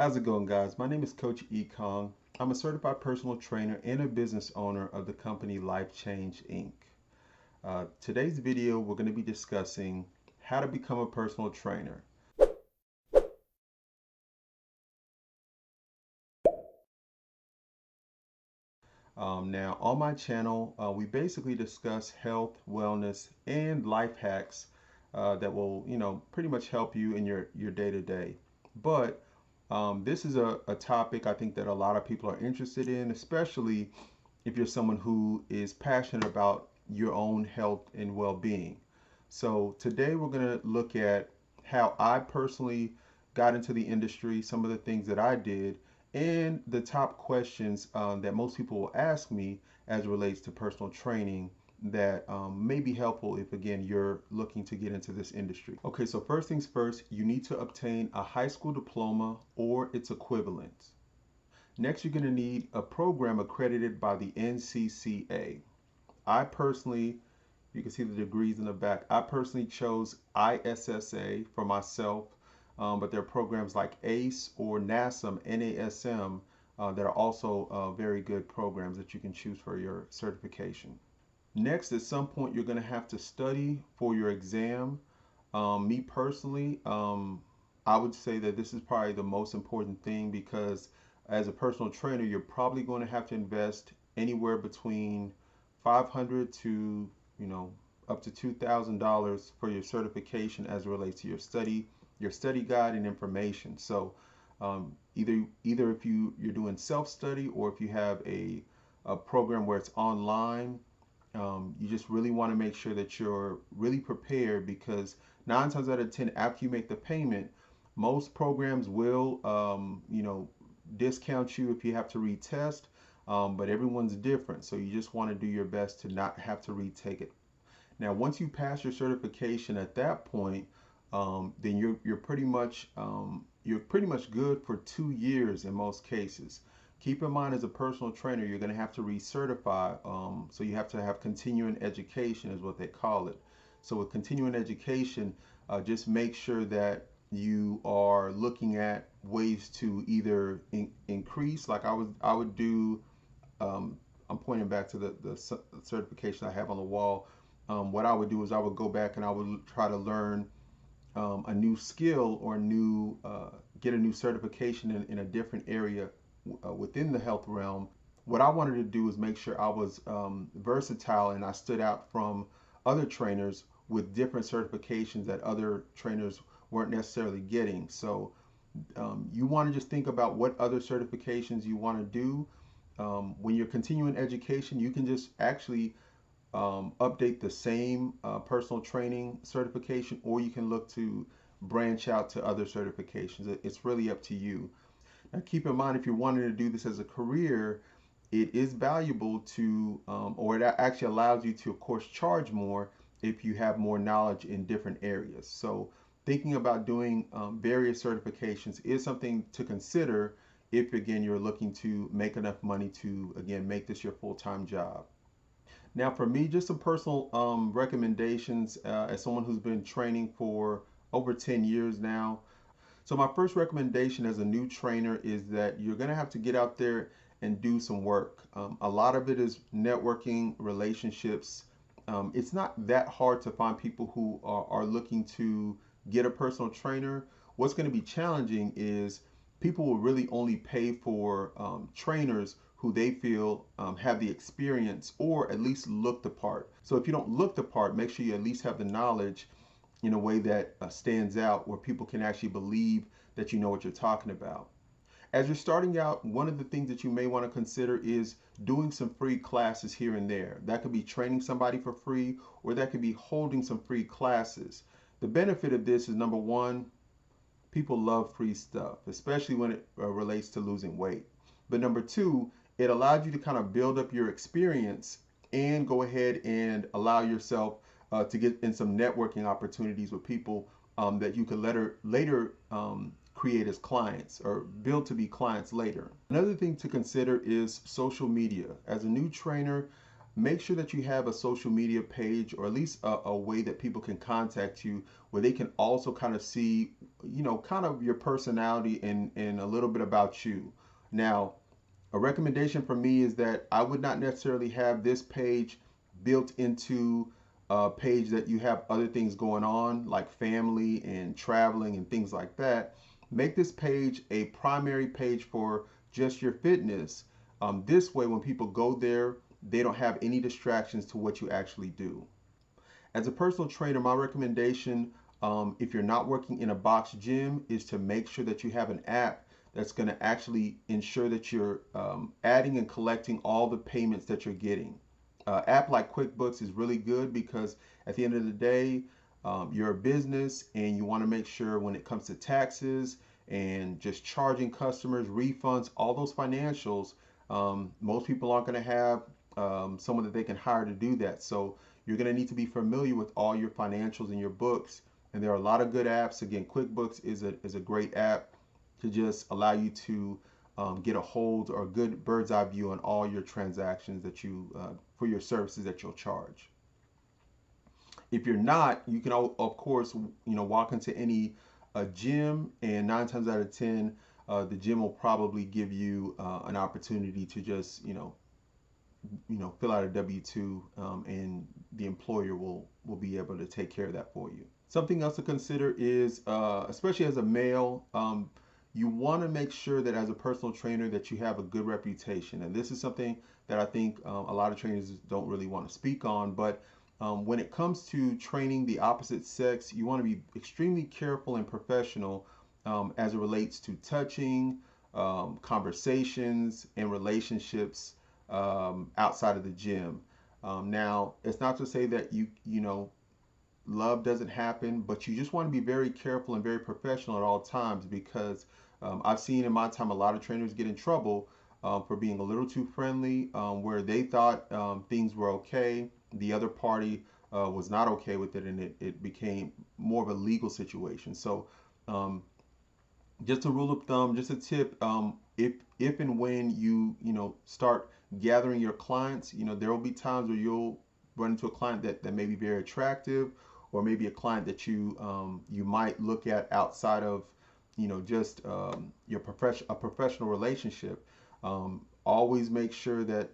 How's it going, guys? My name is Coach E. Kong. I'm a certified personal trainer and a business owner of the company Life Change Inc. Today's video, we're going to be discussing how to become a personal trainer. Now, on my channel, we basically discuss health, wellness, and life hacks that will, pretty much help you in your day-to-day. But this is a topic I think that a lot of people are interested in, especially if you're someone who is passionate about your own health and well-being. So today we're going to look at how I personally got into the industry, some of the things that I did, and the top questions that most people will ask me as it relates to personal training that may be helpful if, again, you're looking to get into this industry. Okay, so first things first, you need to obtain a high school diploma or its equivalent. Next, you're going to need a program accredited by the NCCA. I personally, you can see the degrees in the back, I personally chose ISSA for myself, but there are programs like ACE or NASM, NASM, that are also very good programs that you can choose for your certification. Next, at some point, you're going to have to study for your exam. Me personally, I would say that this is probably the most important thing because as a personal trainer, you're probably going to have to invest anywhere between 500 to, up to $2,000 for your certification as it relates to your study guide and information. So either if you're doing self-study or if you have a program where it's online, you just really want to make sure that you're really prepared because 9 times out of 10, after you make the payment, most programs will, discount you if you have to retest, but everyone's different. So you just want to do your best to not have to retake it. Now, once you pass your certification at that point, then you're pretty much good for 2 years in most cases. Keep in mind, as a personal trainer, you're going to have to recertify. So you have to have continuing education, is what they call it. So with continuing education, just make sure that you are looking at ways to either increase, like I would do. I'm pointing back to the certification I have on the wall. What I would do is I would go back and I would try to learn a new skill or get a new certification in a different area within the health realm. What I wanted to do is make sure I was versatile and I stood out from other trainers with different certifications that other trainers weren't necessarily getting. So you want to just think about what other certifications you want to do. When you're continuing education, you can just actually update the same personal training certification, or you can look to branch out to other certifications. It's really up to you. Now, keep in mind, if you're wanting to do this as a career, it is valuable to, or it actually allows you to, of course, charge more if you have more knowledge in different areas. So thinking about doing various certifications is something to consider if, again, you're looking to make enough money to, again, make this your full-time job. Now, for me, just some personal recommendations as someone who's been training for over 10 years now. So my first recommendation as a new trainer is that you're going to have to get out there and do some work. A lot of it is networking, relationships. It's not that hard to find people who are looking to get a personal trainer. What's going to be challenging is people will really only pay for trainers who they feel have the experience or at least look the part. So if you don't look the part, make sure you at least have the knowledge in a way that stands out where people can actually believe that you know what you're talking about. As you're starting out, one of the things that you may want to consider is doing some free classes here and there. That could be training somebody for free, or that could be holding some free classes. The benefit of this is, number one, people love free stuff, especially when it relates to losing weight. But number two, it allows you to kind of build up your experience and go ahead and allow yourself to get in some networking opportunities with people that you could later create as clients or build to be clients later. Another thing to consider is social media. As a new trainer, make sure that you have a social media page, or at least a way that people can contact you, where they can also kind of see, kind of your personality and a little bit about you. Now, a recommendation from me is that I would not necessarily have this page built into a page that you have other things going on, like family and traveling and things like that. Make this page a primary page for just your fitness. This way, when people go there, they don't have any distractions to what you actually do. As a personal trainer, my recommendation, if you're not working in a box gym, is to make sure that you have an app that's going to actually ensure that you're adding and collecting all the payments that you're getting. App like QuickBooks is really good because at the end of the day, you're a business and you want to make sure when it comes to taxes and just charging customers, refunds, all those financials, most people aren't going to have someone that they can hire to do that. So you're going to need to be familiar with all your financials and your books. And there are a lot of good apps. Again, QuickBooks is a great app to just allow you to get a hold or a good bird's eye view on all your transactions that you for your services that you'll charge. If you're not, you can of course walk into any gym, and 9 times out of 10, the gym will probably give you an opportunity to just fill out a W-2, and the employer will be able to take care of that for you. Something else to consider is, especially as a male, you want to make sure that as a personal trainer that you have a good reputation. And this is something that I think a lot of trainers don't really want to speak on, but when it comes to training the opposite sex, you want to be extremely careful and professional as it relates to touching, conversations, and relationships outside of the gym. Now, it's not to say that love doesn't happen, but you just want to be very careful and very professional at all times, because I've seen in my time a lot of trainers get in trouble for being a little too friendly, where they thought things were okay. The other party was not okay with it, and it became more of a legal situation. So just a rule of thumb, just a tip, if and when you start gathering your clients, there will be times where you'll run into a client that may be very attractive, or maybe a client that you might look at outside of just your professional relationship. Always make sure that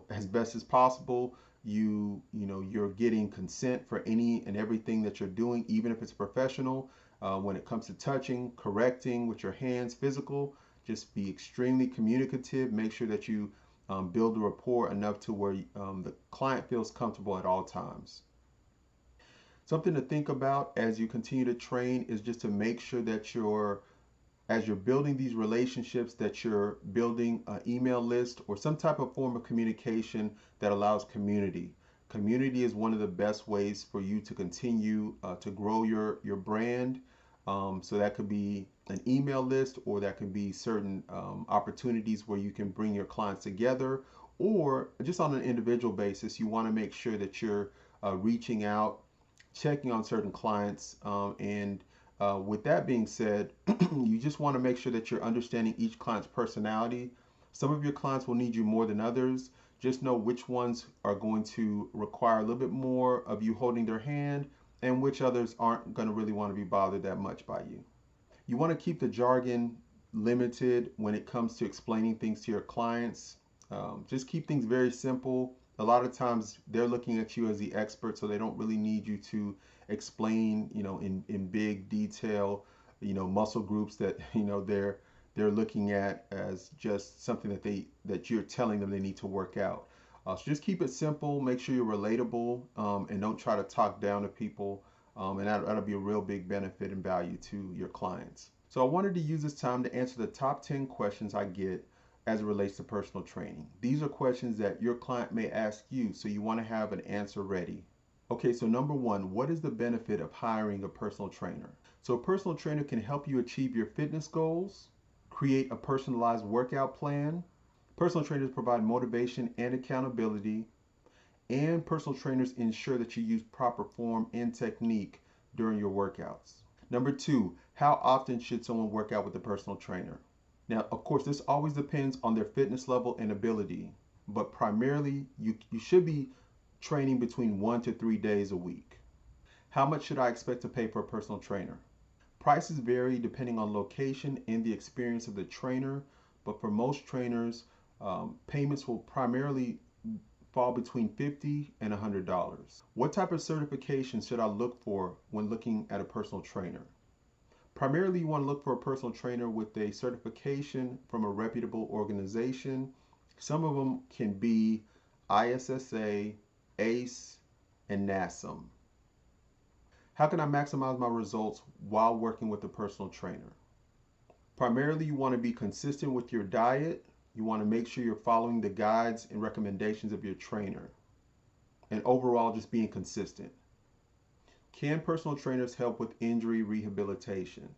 as best as possible you're getting consent for any and everything that you're doing, even if it's professional. When it comes to touching, correcting with your hands, physical, just be extremely communicative. Make sure that you build a rapport enough to where the client feels comfortable at all times. Something to think about as you continue to train is just to make sure that as you're building these relationships, that you're building an email list or some type of form of communication that allows community. Community is one of the best ways for you to continue to grow your brand. So that could be an email list, or that could be certain opportunities where you can bring your clients together, or just on an individual basis. You want to make sure that you're reaching out, checking on certain clients, and with that being said, you just want to make sure that you're understanding each client's personality. Some of your clients will need you more than others. Just know which ones are going to require a little bit more of you holding their hand, and which others aren't going to really want to be bothered that much by you. You want to keep the jargon limited when it comes to explaining things to your clients. Just keep things very simple. A lot of times they're looking at you as the expert, so they don't really need you to explain, in big detail, muscle groups that they're looking at as just something that you're telling them they need to work out. So just keep it simple. Make sure you're relatable, and don't try to talk down to people. And that'll be a real big benefit and value to your clients. So I wanted to use this time to answer the top 10 questions I get as it relates to personal training. These are questions that your client may ask you, so you want to have an answer ready. Okay, so number one, what is the benefit of hiring a personal trainer? So a personal trainer can help you achieve your fitness goals, create a personalized workout plan. Personal trainers provide motivation and accountability, and personal trainers ensure that you use proper form and technique during your workouts. Number two, how often should someone work out with a personal trainer? Now, of course, this always depends on their fitness level and ability. but primarily you should be training between 1 to 3 days a week. How much should I expect to pay for a personal trainer? Prices vary depending on location and the experience of the trainer, but for most trainers, payments will primarily fall between $50 and $100. What type of certification should I look for when looking at a personal trainer? Primarily, you want to look for a personal trainer with a certification from a reputable organization. Some of them can be ISSA, ACE, and NASM. How can I maximize my results while working with a personal trainer? Primarily, you want to be consistent with your diet. You want to make sure you're following the guides and recommendations of your trainer. And overall, just being consistent. Can personal trainers help with injury rehabilitation?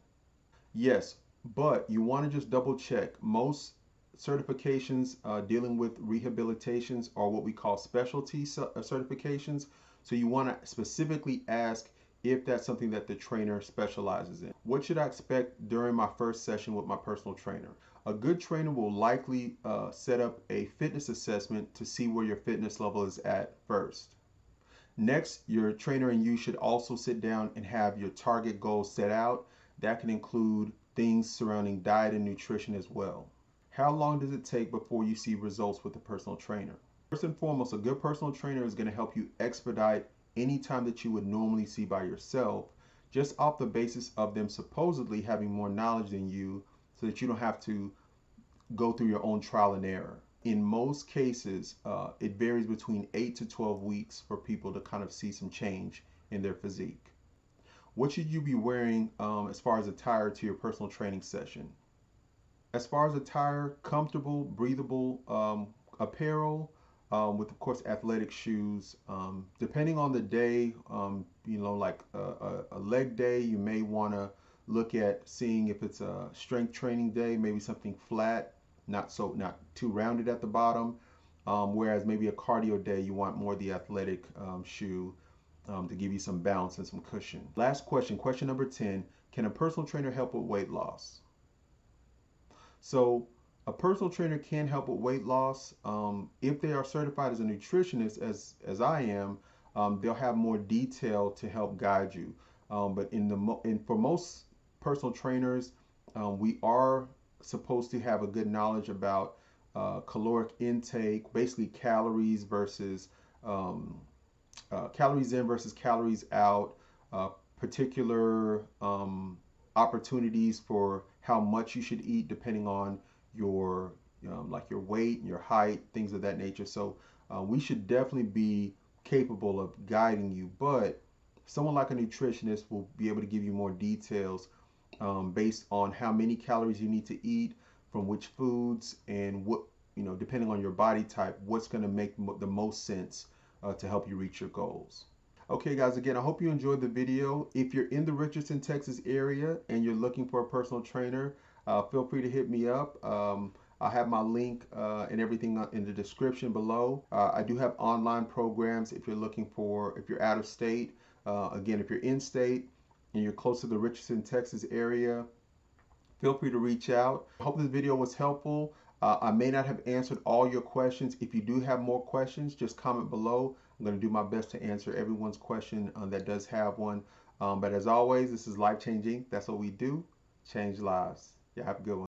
Yes, but you want to just double check. Most certifications dealing with rehabilitations are what we call specialty certifications. So you want to specifically ask if that's something that the trainer specializes in. What should I expect during my first session with my personal trainer? A good trainer will likely set up a fitness assessment to see where your fitness level is at first. Next, your trainer and you should also sit down and have your target goals set out. That can include things surrounding diet and nutrition as well. How long does it take before you see results with a personal trainer? First and foremost, a good personal trainer is going to help you expedite any time that you would normally see by yourself, just off the basis of them supposedly having more knowledge than you, so that you don't have to go through your own trial and error. In most cases, it varies between 8 to 12 weeks for people to kind of see some change in their physique. What should you be wearing as far as attire to your personal training session? As far as attire, comfortable, breathable apparel with, of course, athletic shoes. Depending on the day, like a leg day, you may want to look at seeing if it's a strength training day, maybe something flat, not too rounded at the bottom. Whereas maybe a cardio day, you want more the athletic shoe to give you some balance and some cushion. Last question, question number 10. Can a personal trainer help with weight loss? So a personal trainer can help with weight loss. If they are certified as a nutritionist, as I am, they'll have more detail to help guide you. But for most personal trainers, we are supposed to have a good knowledge about caloric intake, basically calories versus calories in versus calories out, particular opportunities for how much you should eat depending on your like your weight and your height, things of that nature. So we should definitely be capable of guiding you, but someone like a nutritionist will be able to give you more details based on how many calories you need to eat from which foods, and what, depending on your body type, what's going to make the most sense to help you reach your goals. Okay, guys, again, I hope you enjoyed the video. If you're in the Richardson, Texas area and you're looking for a personal trainer, feel free to hit me up. I have my link and everything in the description below. I do have online programs if you're out of state. Again, if you're in state and you're close to the Richardson, Texas area, feel free to reach out. I hope this video was helpful. I may not have answered all your questions. If you do have more questions, just comment below. I'm going to do my best to answer everyone's question that does have one. But as always, this is Life Changing. That's what we do. Change lives. Yeah, have a good one.